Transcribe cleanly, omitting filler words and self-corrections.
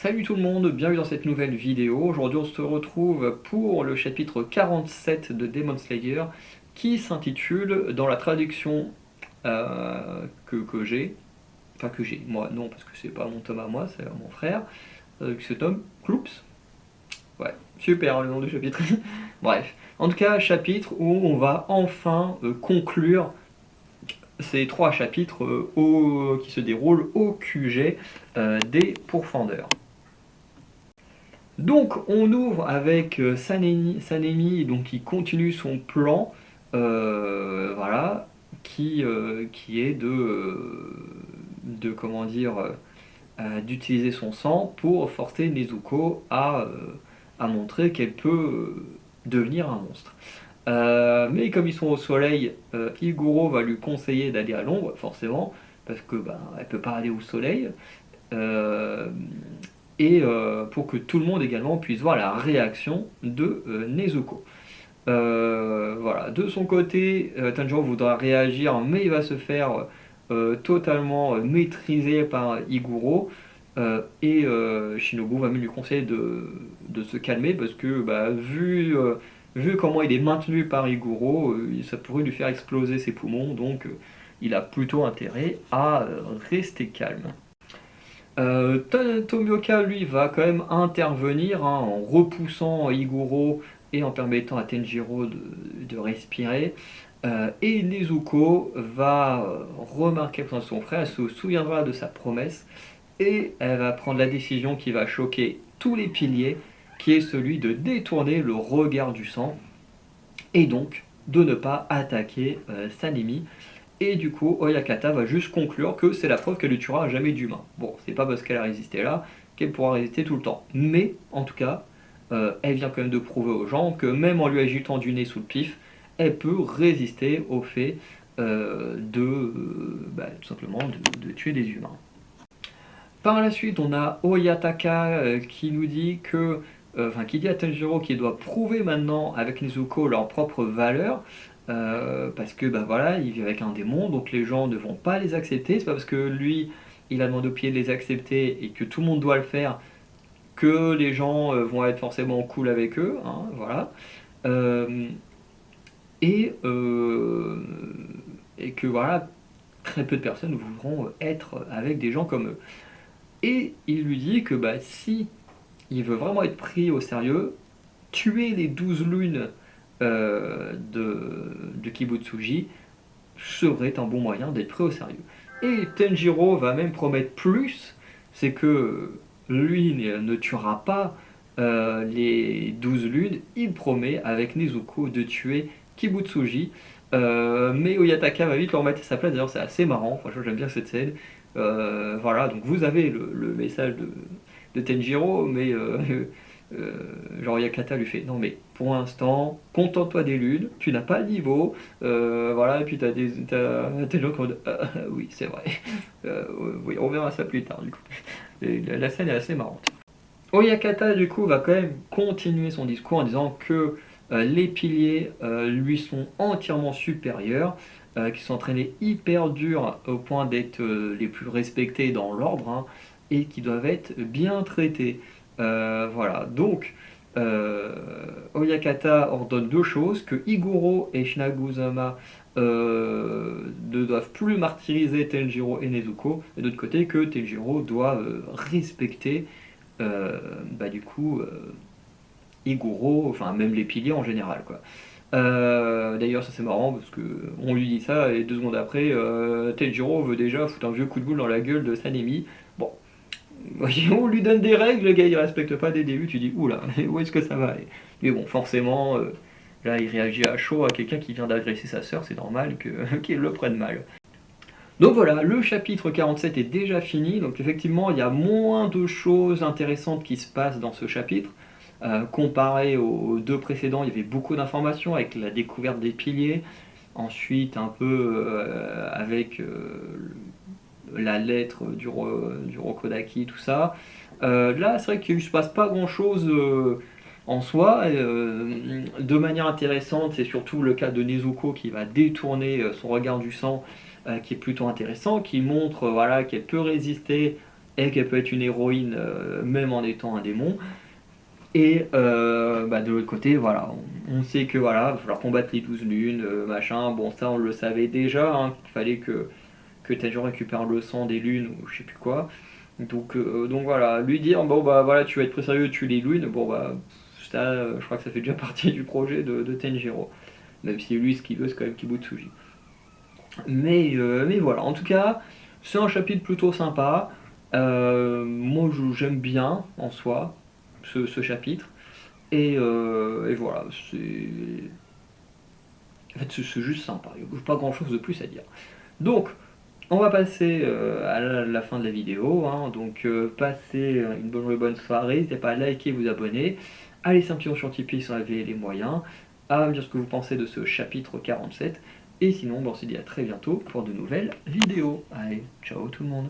Salut tout le monde, bienvenue dans cette nouvelle vidéo. Aujourd'hui on se retrouve pour le chapitre 47 de Demon Slayer qui s'intitule, dans la traduction que j'ai, enfin que j'ai, moi non parce que c'est pas mon tome à moi, c'est à mon frère, ce tome, Cloops. Ouais, super le nom du chapitre. Bref, en tout cas chapitre où on va enfin conclure ces trois chapitres qui se déroulent au QG des pourfendeurs. Donc on ouvre avec Sanemi donc, qui continue son plan, voilà, qui est de comment dire, d'utiliser son sang pour forcer Nezuko à montrer qu'elle peut devenir un monstre. Mais comme ils sont au soleil, Iguro va lui conseiller d'aller à l'ombre, forcément, parce que elle peut pas aller au soleil. Euh, pour que tout le monde également puisse voir la réaction de Nezuko. Voilà. De son côté, Tanjiro voudra réagir, mais il va se faire totalement maîtriser par Iguro. Shinobu va même lui conseiller de se calmer parce que vu comment il est maintenu par Iguro, ça pourrait lui faire exploser ses poumons, donc il a plutôt intérêt à rester calme. Tomioka, lui, va quand même intervenir en repoussant Iguro et en permettant à Tenjiro de respirer. Et Nezuko va remarquer que son frère, elle se souviendra de sa promesse et elle va prendre la décision qui va choquer tous les piliers, qui est celui de détourner le regard du sang et donc de ne pas attaquer Sanemi. Et du coup, Oyakata va juste conclure que c'est la preuve qu'elle ne tuera jamais d'humain. Bon, c'est pas parce qu'elle a résisté là qu'elle pourra résister tout le temps. Mais, en tout cas, elle vient quand même de prouver aux gens que même en lui agitant du nez sous le pif, elle peut résister au fait tout simplement de tuer des humains. Par la suite, on a Oyataka qui nous dit qui dit à Tanjiro qu'il doit prouver maintenant avec Nezuko leur propre valeur, parce que voilà, il vit avec un démon, donc les gens ne vont pas les accepter. C'est pas parce que lui, il a demandé au pied de les accepter et que tout le monde doit le faire que les gens vont être forcément cool avec eux, hein, voilà. Euh, et, euh, et que voilà, très peu de personnes voudront être avec des gens comme eux. Et il lui dit que si il veut vraiment être pris au sérieux, tuer les 12 lunes de Kibutsuji serait un bon moyen d'être pris au sérieux. Et Tenjiro va même promettre plus, c'est que lui ne tuera pas les 12 lunes, il promet avec Nezuko de tuer Kibutsuji. Mais Oyataka va vite le remettre à sa place, d'ailleurs c'est assez marrant, franchement j'aime bien cette scène. Voilà, donc vous avez le message de Tenjiro, mais genre Yakata lui fait non mais pour l'instant contente-toi des lunes, tu n'as pas le niveau, voilà, et puis t'as des gens qui ont dit, oui c'est vrai. Oui, on verra ça plus tard du coup. Et la scène est assez marrante. Oyakata du coup va quand même continuer son discours en disant que les piliers lui sont entièrement supérieurs, qui sont entraînés hyper dur au point d'être les plus respectés dans l'ordre, hein, et qui doivent être bien traités. Voilà, donc Oyakata ordonne deux choses, que Iguro et Shinaguzama ne doivent plus martyriser Tenjiro et Nezuko, et de l'autre côté que Tenjiro doit respecter du coup Iguro, enfin même les piliers en général quoi. D'ailleurs ça c'est marrant parce que on lui dit ça et 2 secondes après Tenjiro veut déjà foutre un vieux coup de boule dans la gueule de Sanemi. Bon, on lui donne des règles, le gars il respecte pas dès le début, tu dis oula, où est-ce que ça va aller? Mais bon, forcément, là il réagit à chaud à quelqu'un qui vient d'agresser sa sœur, c'est normal qu'il le prenne mal. Donc voilà, le chapitre 47 est déjà fini, donc effectivement il y a moins de choses intéressantes qui se passent dans ce chapitre. Comparé aux deux précédents, il y avait beaucoup d'informations avec la découverte des piliers, ensuite un peu avec la lettre du Rokodaki, tout ça. Là, c'est vrai qu'il ne se passe pas grand-chose en soi. De manière intéressante, c'est surtout le cas de Nezuko qui va détourner son regard du sang, qui est plutôt intéressant, qui montre voilà, qu'elle peut résister et qu'elle peut être une héroïne même en étant un démon. Et de l'autre côté, voilà, on sait que voilà, il va falloir combattre les 12 lunes, machin, bon ça on le savait déjà, hein, qu'il fallait que Tanjiro récupère le sang des lunes ou je sais plus quoi. Donc voilà, lui dire bon bah voilà tu vas être très sérieux, tu les lunes, bon bah ça je crois que ça fait déjà partie du projet de Tanjiro. Même si lui ce qu'il veut c'est quand même Kibutsuji. Mais voilà, en tout cas, c'est un chapitre plutôt sympa. Moi j'aime bien en soi ce chapitre. Et voilà, en fait, c'est juste sympa, il n'y a pas grand chose de plus à dire. Donc, on va passer à la fin de la vidéo. Hein. Donc, passez bonne soirée. N'hésitez pas à liker, vous abonner, à laisser un petit mot sur Tipeee si vous en avez les moyens, à me dire ce que vous pensez de ce chapitre 47. Et sinon, on se dit à très bientôt pour de nouvelles vidéos. Allez, ciao tout le monde.